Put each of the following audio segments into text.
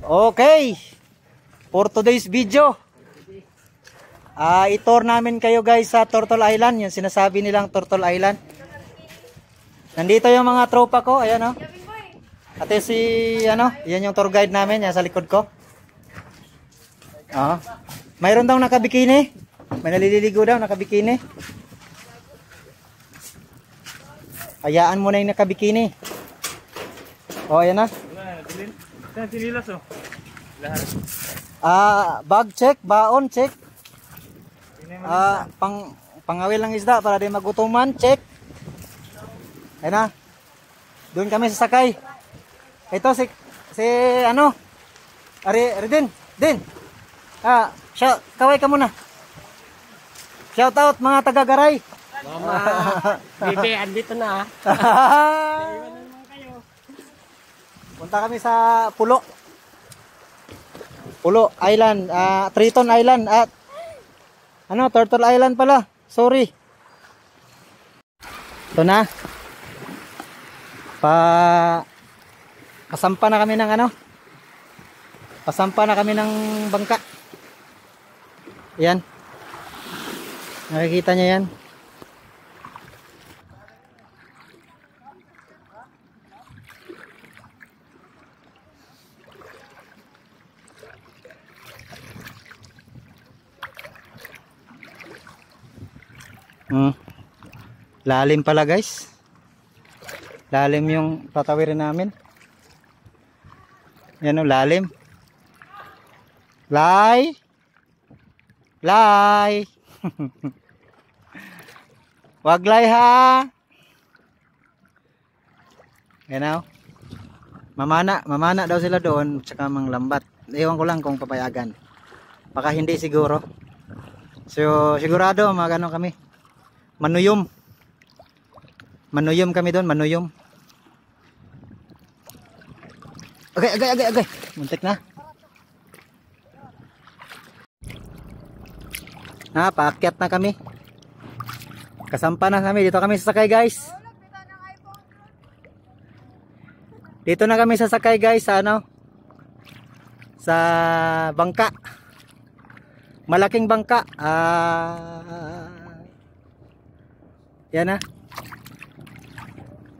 Okay, for today's video, i-tour namin kayo guys sa Turtle Island, yung sinasabi nilang Turtle Island. Nandito yung mga tropa ko, ayan o. Ate si, yan yung tour guide namin, yan sa likod ko. Mayroon daw nakabikini, may nalililigo daw nakabikini. Hayaan mo na yung nakabikini. Ayan na. Sinilas oh. Lahat. Bag check, baon check. Pangawil ng isda para di magutuman check. Ayun na. Doon kami sasakay. Ito si Din. Kaway ka muna. Shout out mga taga-Garay. Mama, bibi, andito na. Punta kami sa Pulo Island, Triton Island at Turtle Island pala. Sorry. Ito na. Pasampa na kami ng Pasampa na kami ng bangka. Yan. Nakikita niyo yan. Lalim pala guys. Lalim yung tatawirin namin. Yan o, lalim. Lay. Wag lay ha. Yan o. Mamana daw sila doon, tsaka manglambat. Ewan ko lang kung papayagan. Baka hindi siguro. So sigurado magano kami. Manuyom kami doon, manuyom. Agay. Muntik na. Paakyat na kami. Kasampa na kami. Dito kami sasakay guys. Dito na kami sasakay guys sa sa bangka. Malaking bangka. Yan na.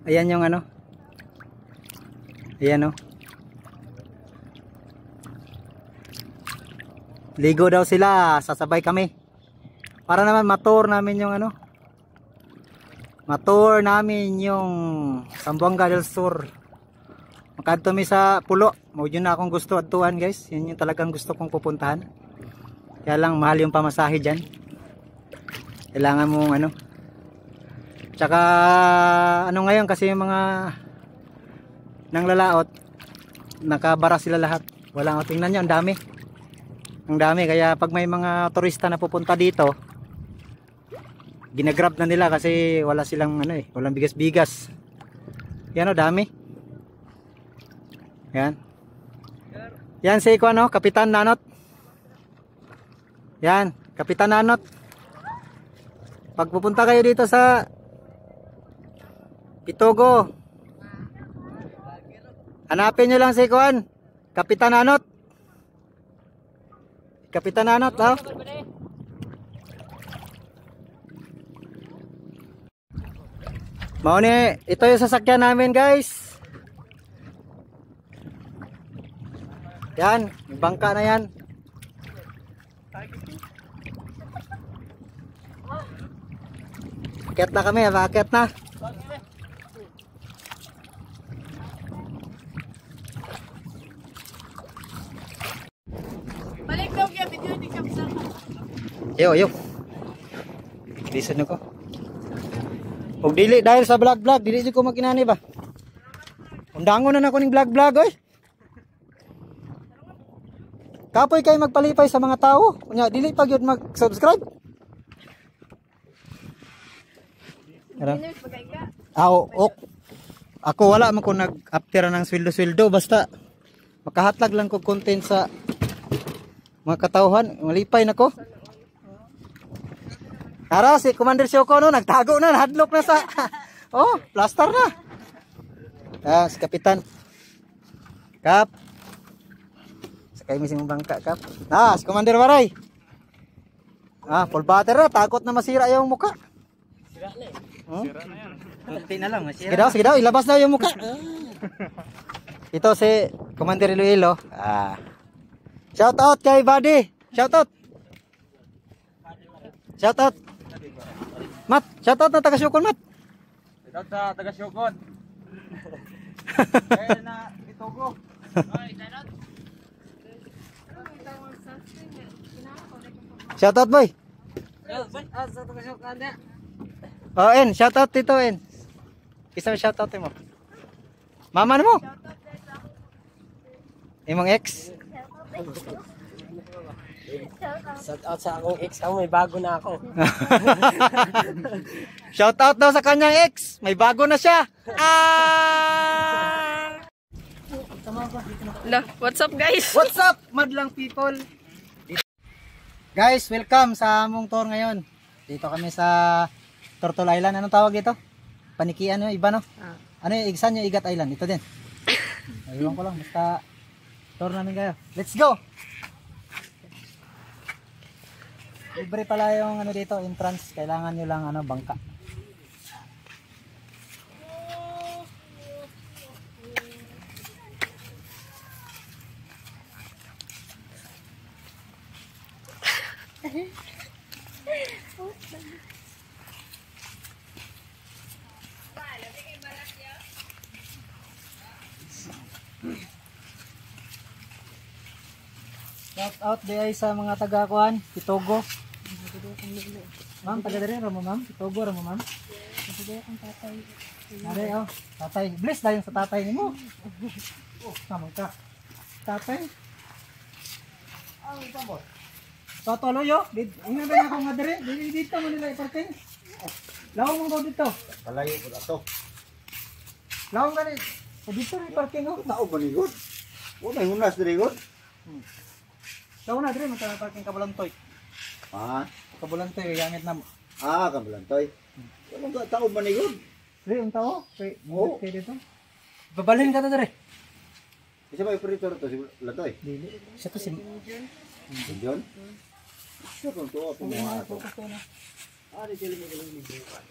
Ayan yung Ayan o. Ligo daw sila, sasabay kami. Para naman matour namin yung Matour namin yung Zamboanga del Sur. Makadto mi sa Pulo. Mao na akong gusto adtuan guys. Yan yung talagang gusto kong pupuntahan. Kaya lang mahal yung pamasahe diyan. Kailangan mo Tsaka ngayon kasi yung mga nanglalaot, nakabara sila lahat. Walang tingnan nyo, ang dami. Ang dami, kaya pag may mga turista na pupunta dito, ginagrab na nila kasi wala silang walang bigas-bigas. Yan dami. Yan. Yan si Kapitan Nanot. Yan, Kapitan Nanot. Pag pupunta kayo dito sa Itogo, hanapin nyo lang si Kapitan Nanot. Kapitan Nanot, ha? Mauni, ito yung sasakyan namin guys. Yan, bangka na yan. Akyat na kami, akyat na. Yo. Listen ko. Og dili dahil sa vlog, dili ko makinani ba. Undangon na nako ning vlog oy. Kapoy kay magpalipay sa mga tao. Unya dili pa gyud mag-subscribe. Ako wala man ko nag-after ng sweldo basta makahatag lang ko content sa mga katauhan, malipay nako. Tara, si Commander Syoko nagtago na, hadlok na sa plaster na. Si Kapitan. Kap. Kay mismo bangka kap. Si Commander Waray. Full battery na. Takot na masira yung muka. Sira na eh. Sira na yan. Kunti na lang, masira. Sige daw, ilabas daw yung muka. Ito si Commander Iloilo. Shout out kay Buddy. Shout out. Shout out. Mat, shout out na taga Syukon, Mat. Ikaw sa taga Syukon. Kaya na itugo. Shout out boy. Sa taga-syukan na. En, shout out dito En. Isa shout out mo. Mama mo. Imong ex. Shout out sa akong ex ako, may bago na ako. Shout out daw sa kanyang ex. May bago na siya. What's up guys? What's up, madlang people? Guys, welcome sa among tour ngayon. Dito kami sa Turtle Island. Anong tawag ito? Panikian no? Iba no? Ano yung Igsan yung Igat Island? Ito din. Ayun ko lang. Basta tour namin kayo. Let's go! Libre pala yung ano dito, entrance. Kailangan nyo lang ano, bangka. Shout out di ay sa mga taga-kuan, Pitogo. Ma'am, taga diri ra mo ma'am? Pitogo ra mo ma'am? Nare oh, tatay. Bless dayon sa tatay nimo. Tama ka. Tatay. Tabot. Totolo yo, ina ba ako nga diri? Dito mo nila iparking. Law mo ko dito. Palayo ko na to. Law mo gani. Dito ni parking oh. Tao ba ni God? Wala yung unas diri God. Law na diri mo parking kabulantoy. Kabulantoy gamit na. Kabulantoy. Wala ka tao ba ni God? Diri ang tao. Oo. Kay dito. Babalhin ka ta diri. Isa ba operator to si Latoy? Dili. Siya to si John? Siya kung to ako mga ato. Di sila may galing libre.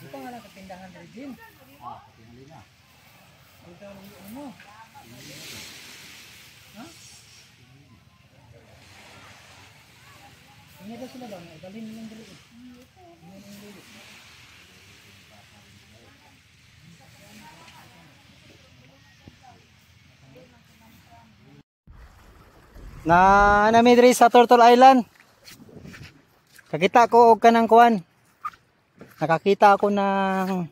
Ito nga lang katindahan rin din. Tingali na. Ito ang mo. Ha? Ini daw sila daw. Dalhin nilang dali. Na namidri sa Turtle Island. Kakita ko og kanang kuan. Nakakita ako ng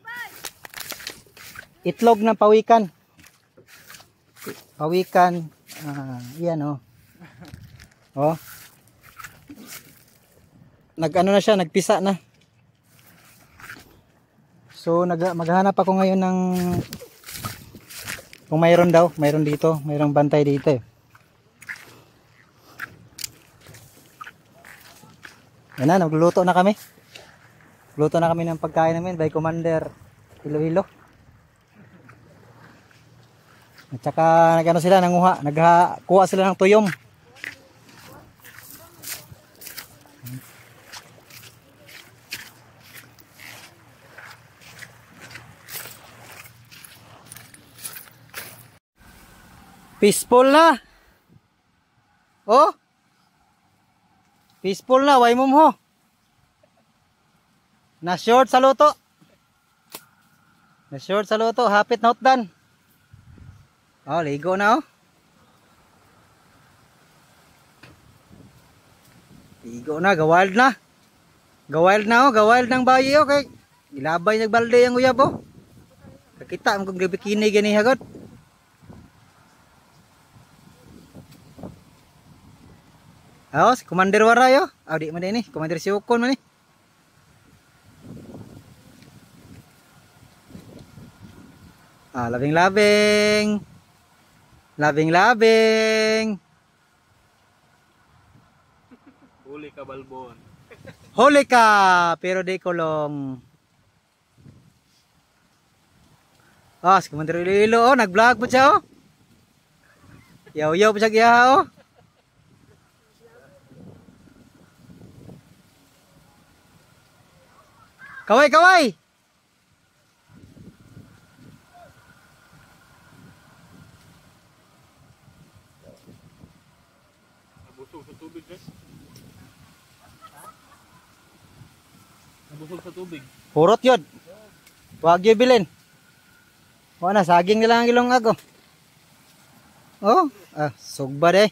itlog ng pawikan. Pawikan, yan oh. Oh. Nag-ano na siya, nagpisa na. So maghahanap ako ngayon ng kung mayroon daw, mayroon dito, mayroong bantay dito eh. Yan na, nagluluto na kami. Luto na kami ng pagkain namin by Commander Iloilo. At saka nagano sila nanguha, nagkuha sila ng tuyom. Peaceful na. Oh. Peaceful na, way mum ho. Na short sa luto. Na short sa luto, hapit na hotdan. Oh, ligo na oh. Ligo na, gawild na. Gawild na oh, gawild ng bayi oh kay ilabay nagbalde ang uyab oh. Kakita mo kung bikini gani hagot. Oh, si Commander Waray oh. Di man din ni, Commander Syukon man ni. Labing-labing. Labing-labing. Huli ka, Balbon. Huli ka, pero di kulong. Ah, si Commander Iloilo, oh, nag-vlog po siya, oh. Yaw-yaw po siya kaya, oh. Kaway, kaway! Nabusog sa tubig, guys. Nabusog sa tubig. Purot yun. Huwag yun bilin. O na, saging nila ang ilong ako. Oh, sugba de.